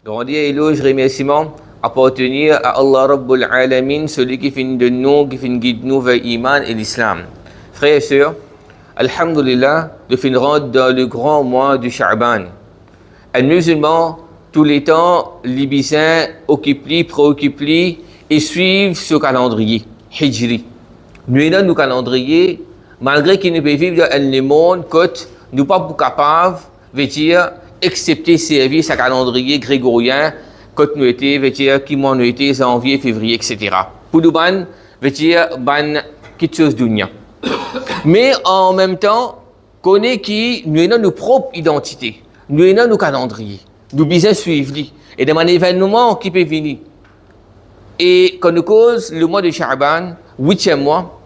Grandi à éloge, remerciement, appartenir à Allah Rabbul Alamin, celui qui finit de nous, qui finit guide nous vers l'Iman et l'Islam. Frères et sœurs, Alhamdulillah, de finir dans le grand mois du Sha'ban. Un musulman, tous les temps, libysins, occupent-les, préoccupent-les et suivent ce calendrier, Hijri. Nous avons nos calendriers, malgré qu'ils ne peuvent vivre dans le monde, nous ne sommes pas capables, veut dire, accepter servir ce calendrier grégorien, quand nous étions, veut dire, qui m'en été janvier, février, etc. Pour nous, veut dire, quelque chose d'union. Mais en même temps, connaît qui nous avons nos propres identités, nous avons nos calendriers, nous devons suivre. Et de un événement qui peut venir. Et quand nous cause le mois de Sha'ban, 8e mois,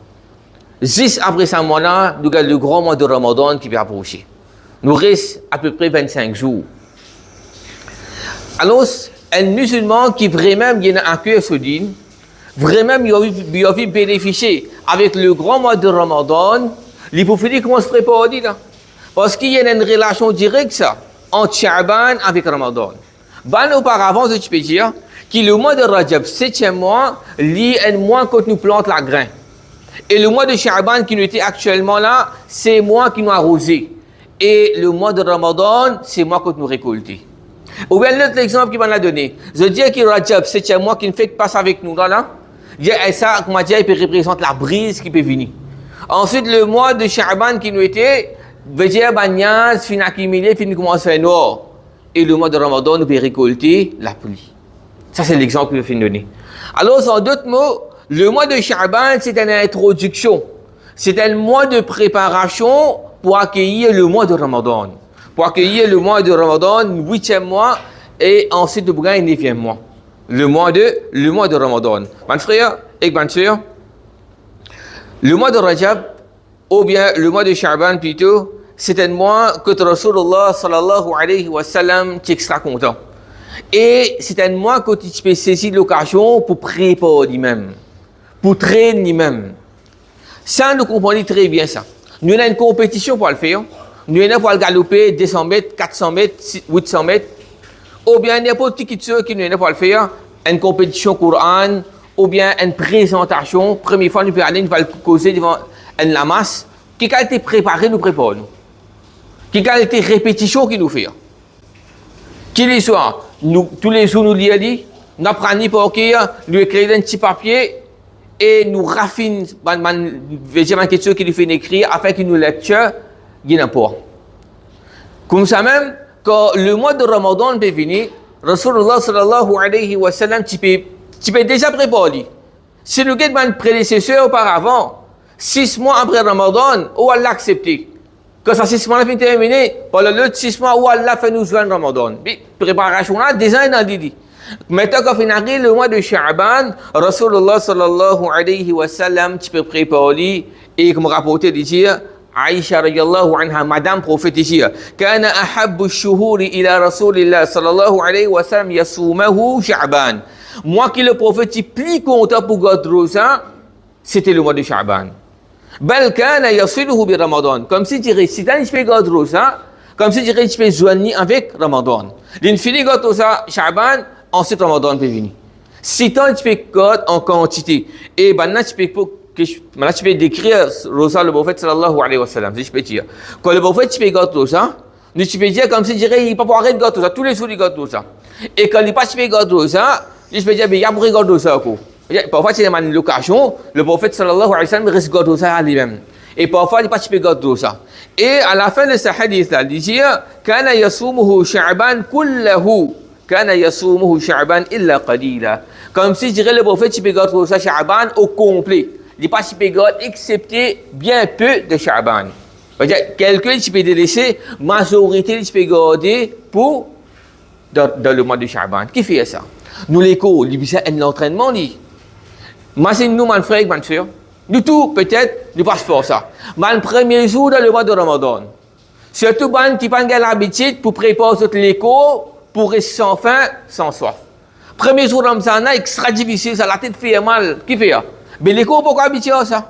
juste après ce mois-là, nous avons le grand mois de Ramadan qui peut approcher. Nous reste à peu près 25 jours. Alors, un musulman qui vraiment a un cœur solide, vraiment il a envie de bénéficier avec le grand mois de Ramadan, il faut finir comment se préparer là. Parce qu'il y a une relation directe ça, entre Sha'ban avec Ramadan. Auparavant, je peux dire que le mois de Rajab, 7e mois, il un mois quand nous plantons la grain. Et le mois de Sha'ban qui nous était actuellement là, c'est moi qui nous arrosé. Et le mois de Ramadan, c'est moi qui nous récolté. Ou bien l'autre exemple qu'il m'a donné, je dis que Rajab, 7e mois qui ne fait que passe avec nous là, ça, comme je dis, il représente la brise qui peut venir. Ensuite, le mois de Sha'ban qui nous était, veut dire, Banyas, fin accumulé, fin commence à faire noir. Et le mois de Ramadan, nous peut récolter la pluie. Ça, c'est l'exemple que je viens de donner. Alors, en d'autres mots, le mois de Sha'ban, c'est une introduction. C'est un mois de préparation pour accueillir le mois de Ramadan. Pour accueillir le mois de Ramadan, 8e mois, et ensuite, nous avons 9e mois. Le mois de Ramadan. Mes frères et mes sœurs, le mois de Rajab, ou bien le mois de Sha'ban plutôt, c'est un mois que Rasulullah sallallahu alayhi wa sallam est extra content. Et c'est un mois que tu peux saisir l'occasion pour préparer lui-même, pour traîner lui-même. Ça, nous comprenons très bien ça. Nous avons une compétition pour le faire. Nous avons pour le galoper 200 mètres, 400 mètres, 800 mètres. Ou bien n'importe qui qui nous pour le faire, une compétition Coran, ou bien une présentation. Première fois, nous pouvons aller, nous allons causer devant la masse. Qui a été préparé, nous préparons. Qui a été répétition qui nous fait. Qui les soirs, nous, tous les jours, nous lisons, nous apprenons pour écrire, nous écrivons un petit papier et nous raffinons une question qui nous fait écrire afin qu'il nous lecture, il n'y en a pas. Comme ça même, quand le mois de Ramadan peut venir, Rasulullah sallallahu alayhi wa sallam, tu peux déjà préparer. Si nous avons un prédécesseur auparavant, 6 mois après Ramadan, où Allah accepté. Quand ça 6 mois est terminé, pendant l'autre 6 mois, où Allah fait nous joindre Ramadan. Mais préparation là, déjà dans l'idée. Maintenant qu'on finit le mois de Sha'ban, Rasulullah sallallahu alayhi wa sallam, tu peux préparer et comme rapporté de dire, Aïcha radiyallahu anha, madame prophète dire, Kana ahabbu shuhuri ila Rasulillah sallallahu alayhi wa sallam yasumahu Sha'ban. Moi qui le prophète est plus content pour garder ça, c'était le mois de Sha'ban. Bal kana yasiluhu bi Ramadan. Comme si tu récitais, tu peux garder ça, comme si tu peux joindre avec Ramadan. L'infini garde ça Sha'ban, ensuite Ramadan peut venir. Si tu peux garder en quantité, et maintenant tu peux décrire Rosa le prophète sallallahu alayhi wa sallam, je peux dire. Quand le prophète tu peux garder ça, tu peux dire comme si tu dirais, il ne peut pas arrêter de garder ça, tous les jours il garde ça. Et quand il ne peut pas garder ça, je peux dire, il y a pour garder ça. Parfois, c'est une location, le prophète sallallahu alayhi wa sallam reste garder ça à lui-même. Et parfois, il ne peut pas garder ça. Et à la fin de ce hadith-là, il dit, Kana yasumuhu Sha'ban kullahu. Kana yasumuhu Sha'ban illa qalila. Comme si je dirais le prophète, tu peux garder ça Sha'ban au complet. Il ne peut pas garder excepté bien peu de Sha'ban. Quelqu'un qui peut délaisser, majorité qui peut garder pour dans le mois de Sha'ban. Qui fait ça? Nous l'écho, il y a un entraînement. Imagine-nous, mon frère, mon soeur, nous tous, peut-être, nous passons pour ça. Mais le premier jour dans le mois de Ramadan, surtout, qui prennent l'habitude pour préparer l'écho, pour rester sans faim, sans soif. Premier jour de Ramadan, extra difficile, ça la tête fait mal. Qui fait ça? Mais l'écho, pourquoi habitué à ça?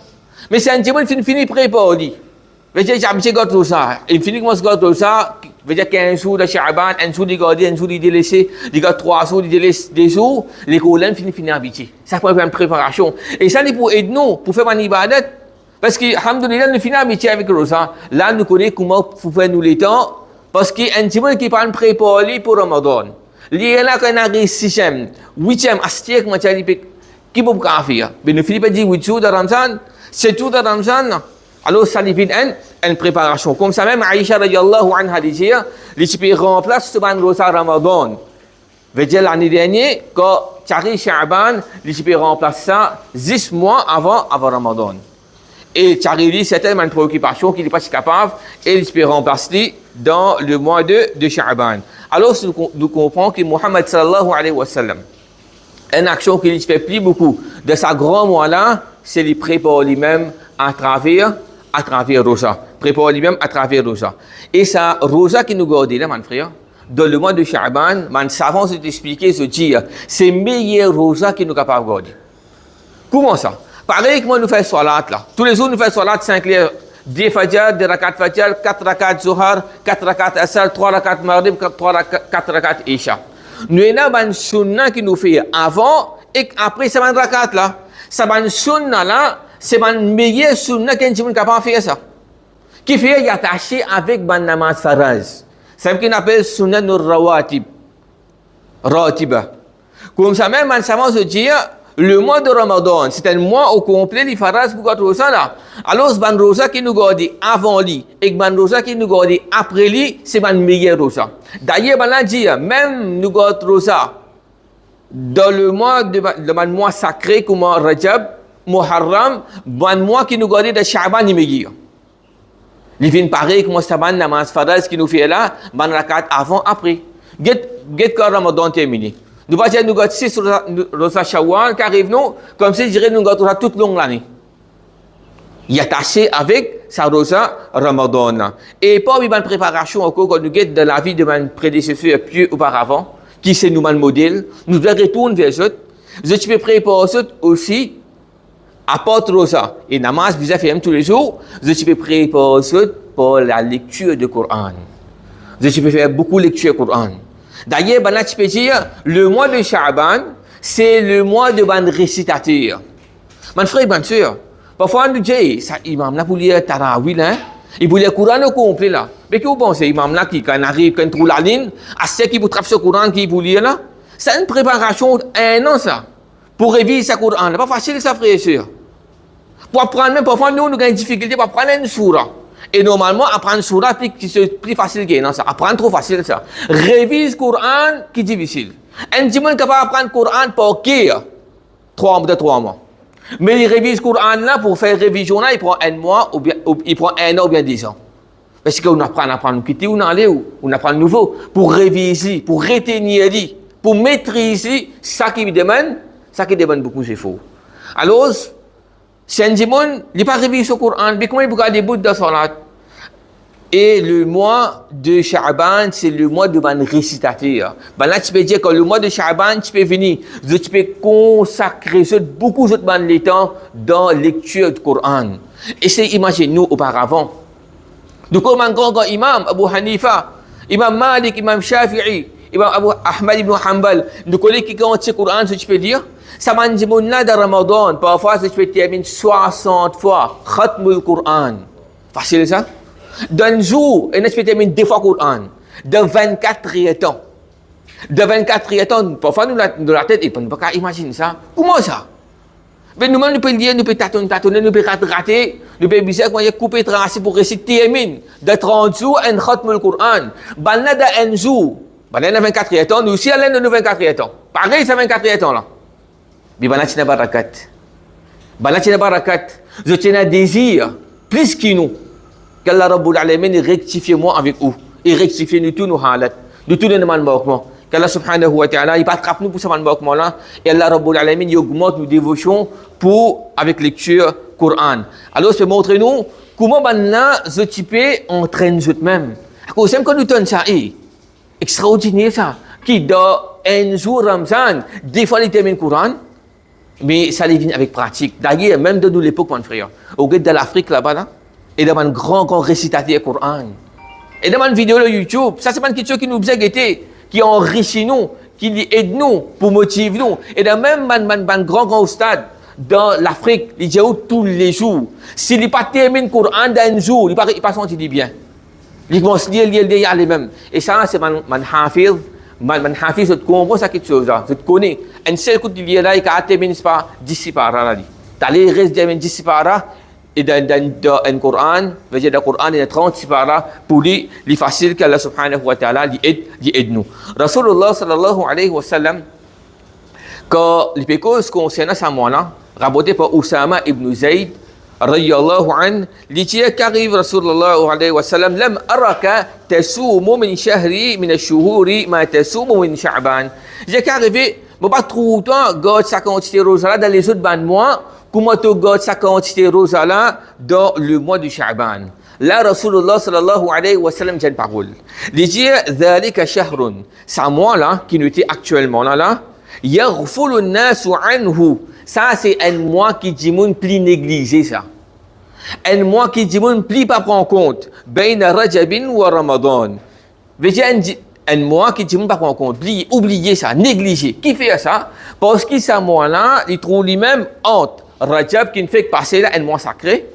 Mais c'est un petit peu fini préparé. veut dire, j'ai gardé rosa. Il finit comment se garder rosa, veut dire 15 jours de Sha'ban, un jour de garder, un jour de délaisser, il garde 3 jours de délaisser, des jours, les collègues finissent habitués. Ça peut être une préparation. Et ça, c'est pour aider nous, pour faire une ibadat. Parce que, alhamdoulilah, nous finissons habitués avec rosa. Là, nous connaissons comment faire nous les temps. Parce qu'il y a un petit peu qui parle préparé pour Ramadan. Il y a là qu'on a 6e, 8e, astier, comment tu as dit, qui peut faire. Mais nous finissons par dire 8 jours de Ramadan, 7 jours de Ramadan. Alors, ça devient une préparation. Comme ça même, Aïcha radiallahu anha dit, les peux remplacer ce ban rosa Ramadan. Veut dire l'année dernière, quand tu arrives Sha'ban, les peux remplacer ça 10 mois avant Ramadan. Et tu arrives, c'était une préoccupation qu'il n'est pas si capable, et les peux remplacer dans le mois de Sha'ban. Alors, nous comprenons que Muhammad sallallahu alayhi wa sallam, une action qu'il fait plus beaucoup de sa grand mois-là, c'est les préparer lui-même à travers Rosa. Préparer lui-même à travers Rosa. Et ça, Rosa qui nous garde là, mon frère, dans le mois de Sha'ban, mon savant s'est expliqué, se dire, c'est meilleur Rosa qui nous est capable de garder. Comment ça? Pareil que moi, nous faisons salat là. Tous les jours, nous faisons salat 5 heures. 10 fajr, 2 rakat fajr, 4 rakat zuhar, 4 rakat asar, 3 rakat maghrib, 4 rakat isha. Nous avons une sunna qui nous fait avant et après c'est une rakat là. Ça une sunna là, c'est une meilleure sunna qu'un est capable de faire ça. Qui fait y attaché avec une namaz faraz. C'est ce qu'on appelle sunna nur rawatib. Ratiba. Comme ça même, on savant se dire, le mois de Ramadan, c'est un mois au complet, les faraz pour garder ça là. Alors, c'est ban rosa qui nous garde avant lui, et ban rosa qui nous garde après lui, c'est ban meilleur rosa. D'ailleurs, on a dit, même nous garde rosa, dans le mois sacré comme Rajab, Muharram, ban mois qui nous garde de Sha'ban, il meilleur. Il vient pareil comme ça, ban namaz faraz qui nous fait là, ban rakat avant, après. Get quand Ramadan terminé. Nous va dire nous gâter 6 rosa Shawwal qui arrive nous comme si je dirais nous gâter toute longue l'année. Il est attaché avec sa rosa Ramadan. Et pas une préparation encore quand nous guette de la vie de mon prédécesseur plus auparavant, qui c'est nous mon modèle, nous devons retourner vers eux. Je peux préparer ça aussi à part rosa et namaz bizarre fait tous les jours. Je peux préparer ça pour la lecture du Coran. Je peux faire beaucoup de lecture du Coran. D'ailleurs, tu peux dire, le mois de Sha'ban, c'est le mois de ban récitateur. Mon frère, bien sûr, parfois on nous dit, ça, imam là pour lire Tarawih, hein, il pour lire le Coran au complet là. Mais que vous pensez, imam là qui, quand arrive, quand il trouve la ligne, à ce qui vous trappe ce Coran qui pour lire là, c'est une préparation un an ça, pour réviser ce Coran. C'est pas facile ça, frère et sœur. Pour apprendre, même parfois nous avons une difficulté pour apprendre une sourate. Et normalement, apprendre Surah, c'est plus facile que non, ça. Apprendre trop facile, ça. Révise le Coran, qui est difficile. Un petit monde capable d'apprendre le Coran pour qui? 3 mois. Mais il révise le Coran là, pour faire révision là, il prend 1 mois, ou bien, il prend 1 an, ou bien 10 ans. Parce qu'on apprend, nous quitter, on aller où? On apprend de nouveau. Pour réviser, pour retenir, pour maîtriser, ça qui demande beaucoup d'efforts. Alors, si un petit monde, il n'a pas révisé le Coran, mais comment il peut garder des bouts de salat? Et le mois de Sha'ban, c'est le mois de ban récitateur. Ben là, tu peux dire que le mois de Sha'ban, tu peux venir, tu peux consacrer beaucoup de ban de temps dans la lecture du Coran. Et c'est, imaginez-nous auparavant. Donc, comme un grand imam, Abu Hanifa, Imam Malik, Imam Shafi'i, Imam Abu Ahmad ibn Hanbal, nous connaissons qui ont le Coran, tu peux dire, ça m'a dit, là, de Ramadan, parfois, tu peux terminer 60 fois, khatmul Coran. Facile ça? D'un jour, et tu peux terminer 2 fois le Coran. De 24 temps. De 24 temps, parfois, nous, dans la tête, on ne peut pas imaginer ça. Comment ça? Mais nous-mêmes, nous pouvons lire, nous pouvons tâtonner, nous pouvons rater, nous pouvons bizarre, quand il y a coupé, tracé pour réciter, termine. De 30 jours, un khatmul Coran. Ben là, de 1 jour, ben là, 24 temps, nous aussi, allons de 24 temps. Pareil, c'est 24 temps là. Mais ben là, tu n'as pas rakat. Ben là, tu n'as pas rakat. Je tiens un désir, plus que nous. Qu'Allah Rabbul Alamin rectifie moi avec vous. Et rectifie nous tous nos halat. De tous les manquements. Qu'Allah Subhanahu wa Ta'ala, il va attraper nous pour ce manquement là. Et Allah Rabbul Alamin, il augmente nos dévotions avec lecture Coran. Alors, c'est montrer nous comment maintenant, ce type entraîne nous-mêmes. Parce que quand nous tenons ça, extraordinaire ça. Qui dans un jour Ramzan, des fois il termine le Coran, mais ça vient avec pratique. D'ailleurs, même de nous l'époque, mon frère, au guet de l'Afrique là-bas, là, Et dans un grand récitateur Coran. Et dans une vidéo de YouTube, ça c'est pas une question qui nous a guetté, qui enrichit nous, qui aide nous, pour motiver nous. Et dans même un grand stade, dans l'Afrique, il dit tous les jours. S'il n'est pas terminé le Coran d'un jour, il ne pas senti bien. Il commence à lire les mêmes. Et ça, c'est mon hafiz. Mon hafiz, je comprends ça quelque chose. Je connais. Un seul coup de lire là, il a terminé par 10 paras. Dans les restes de 10 paras, et dans le Coran, dans le Coran, il y a 30 paras pour lui, il facile qu'Allah subhanahu wa ta'ala aide nous. Rasulullah sallallahu alayhi wa sallam, quand les pécos concernant ça, rapporté par Oussama ibn Zayd, radiyallahu an, il dit qu'arrive Rasulullah alayhi wa sallam, lam araka tasumu min shahri min ash-shuhuri ma tasumu min Sha'ban. J'ai qu'arrivé, mais pas trop temps, garde sa quantité rosala dans les autres bandes mois, comment tu gardes sa quantité rosala dans le mois de Sha'ban. Là, Rasulullah sallallahu alayhi wa sallam dit une parole. Il dit, dhalika shahrun, c'est un mois là, qui nous était actuellement là, yaghfulu an-nasu anhu. Ça, c'est un mois qui dit moun pli négligé, ça. Un mois qui dit moun pli pas prendre en compte. Bayna Rajabin wa Ramadan. Veut un mois qui dit moun pas prendre en compte. Oublier ça, négligé. Qui fait ça? Parce que ce mois-là, il trouve lui-même entre Rajab qui ne fait que passer là, un mois sacré,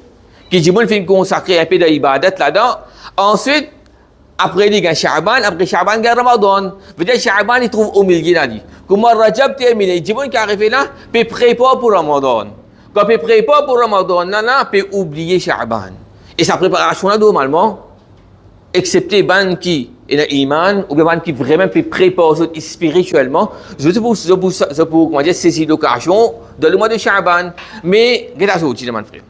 qui dit moun fait consacrer un peu d'ibadat là-dedans. Ensuite, après il y a Sha'ban, après Sha'ban, il y a Ramadan. Veut dire Sha'ban, il trouve au milieu là. Comment Rajab terminé, il dit bon qui arrive là, peut préparer pour Ramadan. Quand peut préparer pour Ramadan, là, peut oublier Sha'ban. Et sa préparation là, normalement, excepté ban qui est dans l'iman, ou bien ban qui vraiment peut préparer spirituellement, je pour comment dire, saisir l'occasion dans le mois de Sha'ban. Mais, regardez ça, mon frère.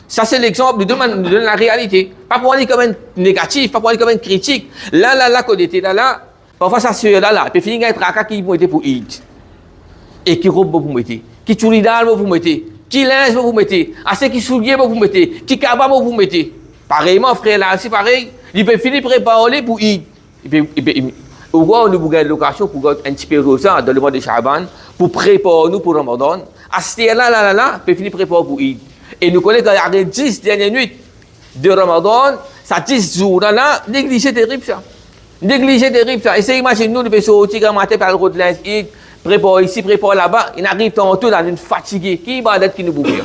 Ça, c'est l'exemple de la réalité. Pas pour aller comme un négatif, pas pour aller comme un critique. Là, quand on était là, parfois ça se là, puis finir avec un qui mettait pour Eid. Et qui robe vous mettez, qui turidal vous mettez, qui linge vous mettez, assez qui soulier vous mettez, qui cabane vous mettez. Pareillement, frère, là, c'est pareil. Il peut finir préparer pour Eid. Au revoir, on nous gagne l'occasion pour un petit peu rosa dans le mois de Sha'ban, pour préparer nous pour Ramadan. À ce là, peut finir préparer pour Eid. Et nous connaissons qu'il y a 10 dernières nuits de Ramadan, ça 10 jours là, négligé terrible ça. Négligé terrible ça. Essayez d'imaginer nous, depuis sortir quand matin par le route de l'Inde, prépare ici, prépare là-bas, il arrive tantôt dans une fatigué. Qui ibadat qui nous peut faire?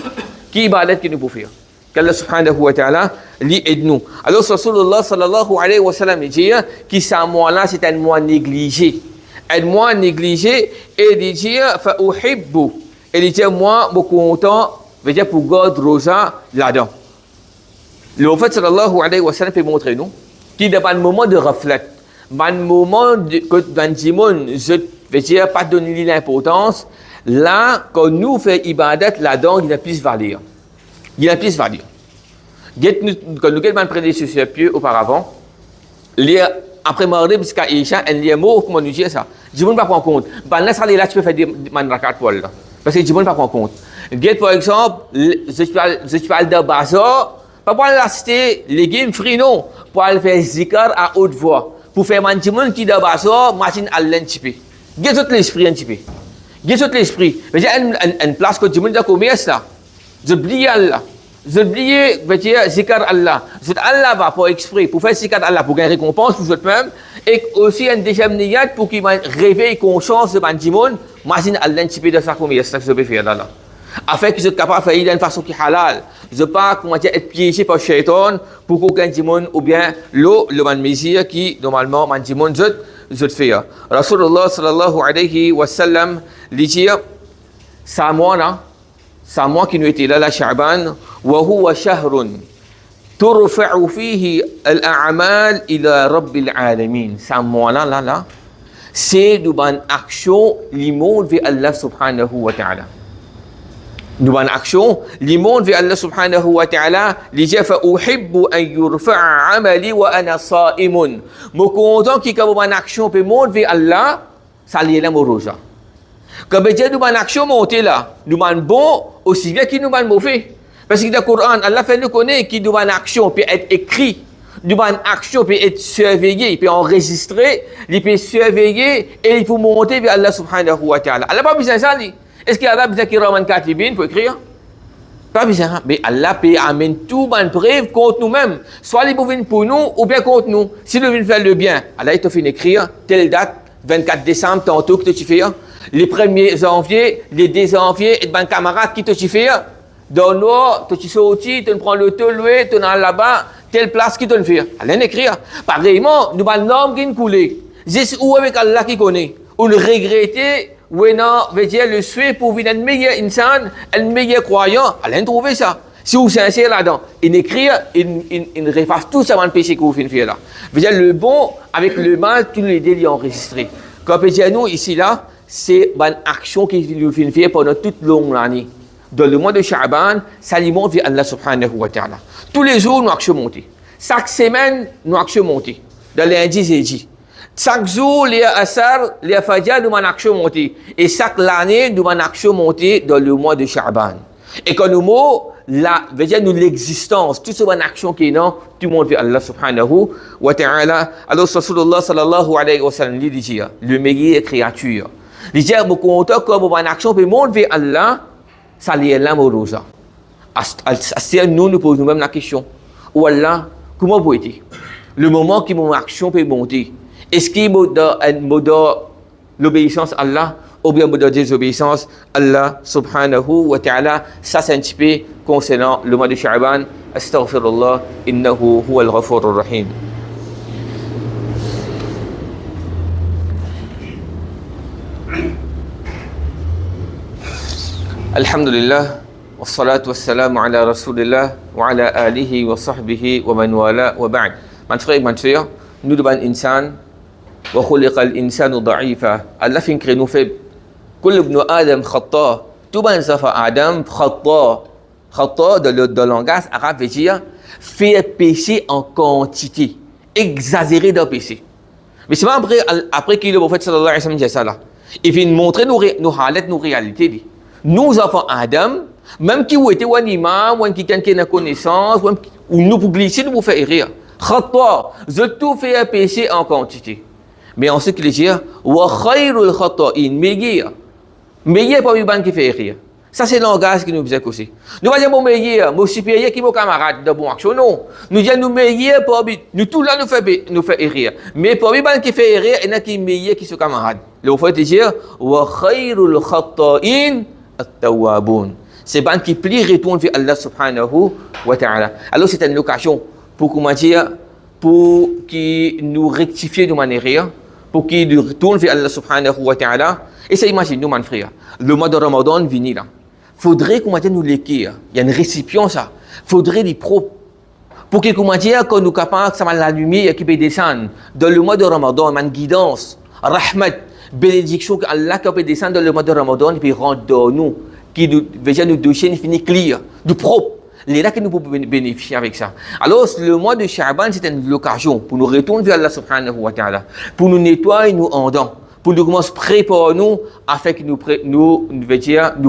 Qui ibadat qui nous peut faire? Qu'Allah subhanahu wa ta'ala lui aide nous. Alors Rasulullah sallallahu alayhi wa sallam dit que ce mois-là c'est un mois négligé. Un mois négligé et il dit fa uhibbu. Et il dit moi, je suis content. Veut dire pour garder rosa là-dedans. Le prophète sallallahu alayhi wa sallam peut montrer nous qu'il y a un moment de reflet, un moment que dans le monde, je veux dire pas donner l'importance. Là, quand nous faisons ibadat là-dedans, il y a plus valeur. Il y a plus valeur. Quand nous avons prêté sur ce pied auparavant, après Maghrib jusqu'à Isha, il y a un mot, comment nous dire ça? Je ne peux pas prendre en compte. Là, tu peux faire des manrakat pour là. Parce que je ne peux pas prendre en compte. Par exemple, je suis allé dans le bazar, pas pour l'acheter légumes frits, non, pour aller faire zikr à haute voix. Pour faire manger monde qui est dans le bazar, machine à l'intipé. J'ai tout l'esprit un petit peu. J'ai tout l'esprit. Mais j'ai une place que je me dis dans le commerce là. Je oublie Allah. Je oublie, veut dire, zikr Allah. Je Allah va pour exprès, pour faire zikr Allah, pour gagner récompense pour eux-mêmes. Et aussi un deuxième niyat pour qu'ils réveillent conscience de manger monde, machine à l'intipé dans sa commerce. C'est ça que je peux faire là. Afin qu'ils soient capables de faire d'une façon qui est halal. Je ne veux pas être piégé par le shaitan pour qu'aucun dimon ou bien le messie qui normalement man dimon je fait. Rasulullah sallallahu alayhi wa sallam dit c'est moi qui nous était là la Sha'ban wa huwa shahrun turfa'u fihi al-a'mal ila rabbil alamin. C'est moi là c'est une bonne action l'immonde vers Allah subhanahu wa ta'ala. Nous avons une action, l'immonde vers Allah subhanahu wa ta'ala, il dit فَأُحِبُّ أَن يُرْفَعَ عَمَلِي وَأَنَا صَائِمٌ. Je suis content qu'il y ait une action pour monter vers Allah, ça lié là mon roja. Quand nous avons une action montée là, nous avons bon aussi bien qu'il nous avons mauvais. Parce que dans le Coran, Allah fait nous connaître qu'il nous avons une action peut être écrite, nous avons une action peut être surveillée, il peut enregistrer, il peut surveiller et il peut monter vers Allah subhanahu wa ta'ala. Allah n'a pas besoin de ça. Est-ce qu'il y a besoin de Kiraman Katibin pour écrire? Pas besoin, mais Allah peut amener tout bonne preuve contre nous-mêmes. Soit les bovines pour nous ou bien contre nous. Si nous voulons faire le bien, Allah il te fait écrire telle date, 24 décembre, tantôt que tu fais. Les 1er janvier, les 2 janvier, et ben camarades qui te fais. Dans l'eau, tu sortis, tu prends le loué, tu es là-bas, telle place qui te fait. Allah écrit. Pareillement, nous avons l'homme qui nous coule. C'est où avec Allah qui connaît. Ou le regretter. Oui, non, veut dire le souhait pour devenir un meilleur insan, un meilleur croyant. Allez trouver ça. Si vous êtes sincère là-dedans, il écrit, il refasse tout ça dans le péché que vous faites là. Veut dire le bon avec le mal, tous les deux, il est enregistré. Comme peut dire nous ici là, c'est une action qui nous fait pendant toute longue année. Dans le mois de Sha'ban, ça alimente vers Allah subhanahu wa ta'ala. Tous les jours, nous actions monter. Chaque semaine, nous actions monter. Dans lundi et jeudi. Chaque jour, les Asar, les Fajr, nous avons action monter. Et chaque année, nous avons action monter dans le mois de Sha'ban. Et quand nous mots, là, veut dire nous l'existence, toute cette action qui est là, tout le monde fait Allah subhanahu wa ta'ala. Alors, Rasulullah sallallahu alayhi wa sallam, il dit, le meilleur créature. Il dit, mon compte, comme une action peut monter vers Allah, ça l'est là, mon rosa. Nous posons nous-mêmes la question. Ou Allah, comment peut-il? Le moment que mon action peut monter, est-ce qu'il y a un mode l'obéissance à Allah ou bien mode désobéissance à Allah subhanahu wa ta'ala? Ça c'est un petit peu concernant le mois de Sha'ban. Astaghfirullah, innahu huwa al-ghafur ar-rahim. Alhamdulillah, wassalatu wassalamu ala rasulillah wa ala alihi wa sahbihi wa man wala wa ba'd. Mon frère et ma sœur, nous devons insan. وخلق الإنسان ضعيفا الله فين كرينو فيب كل ابن آدم خطاء توبان زفا آدم خطاء dans le langage arabe veut dire faire pécher en quantité exagérer dans péché mais c'est pas après qu'il le prophète sallallahu alayhi wa sallam dit ça là il vient montrer nos halets nos réalités nous enfants Adam même qui ont été un imam ou quelqu'un qui a une connaissance ou nous pour glisser nous pour faire rire khata je tout fait pécher en quantité. Mais en ce qu'il dit, wa khayrul khata'in, meilleur pas une qui fait rire. Ça c'est le langage qui nous dit aussi. Nous pas dire mon meilleur, mon supérieur qui mon camarade de bon action non. Nous disons nous meilleur pas nous tout là nous fait rire. Mais pas une qui fait rire et n'a qui meilleur qui son camarade. Le fait dire wa khayrul khata'in at-tawwabun. C'est ban qui plie retourne vers Allah subhanahu wa ta'ala. Alors c'est une occasion pour comment dire pour qui nous rectifier de manière pour qu'il retourne vers Allah subhanahu wa ta'ala. Et ça, imagine, nous, mon frère, le mois de Ramadan vient là. Faudrait qu'on nous l'équire. Il y a un récipient, ça. Faudrait les propres. Pour que, comment dire, quand nous capables, ça va la lumière qui peut descendre. Dans le mois de Ramadan, une guidance, rahmat, bénédiction que Allah peut descendre dans le mois de Ramadan et puis rendre dans nous, qui nous, déjà nous dossiers finit clear, du propre. Les là que nous pouvons bénéficier avec ça. Alors, le mois de Sha'ban, c'est une occasion pour nous retourner vers Allah subhanahu wa ta'ala, pour nous nettoyer, nous endants, pour nous commencer à préparer nous, afin que nous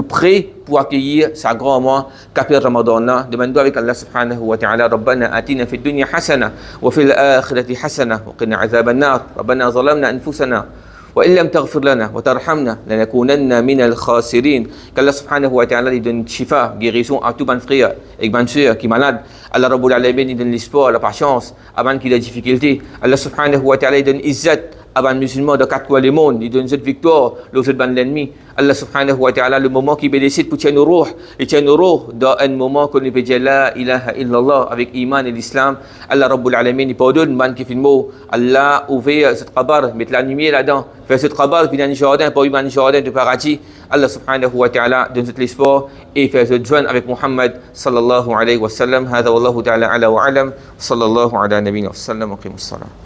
prêts pour accueillir sa grand mois, qu'après Ramadan là, demandons avec Allah subhanahu wa ta'ala, Rabbana atina fi dunya hasana, wa fil akhirati hasana, wa qina azaban nar, Rabbana zalamna anfusana, وإن لم تغفر لنا وترحمنا لنكونن من الخاسرين. Qu'Allah subhanahu wa ta'ala lui donne shifa, guérison à tout bon frère et bonne sœur qui est malade. Allah Rabbul Alamin lui donne l'espoir, la patience avant qu'il ait des difficultés. Allah subhanahu wa ta'ala lui donne izzat à un musulman de quatre coins du monde. Il donne cette victoire, l'autre de l'ennemi. Allah subhanahu wa ta'ala, le moment qui bénéficie pour tenir nos ruh, et tenir nos ruh dans un moment qu'on peut dire la ilaha illallah avec iman et l'islam. Allah Rabbul Alamin, il pardonne, man qui fait le mot. Allah ouvre cette qabar, mettre la lumière là-dedans. Faire cette qabar, vient un jardin, pour un jardin de paradis. Allah subhanahu wa ta'ala donne cet espoir et faire ce joint avec Muhammad sallallahu alayhi wa sallam. هذا والله تعالى على وعلم صلى الله على نبينا وسلم وقيم الصلاة.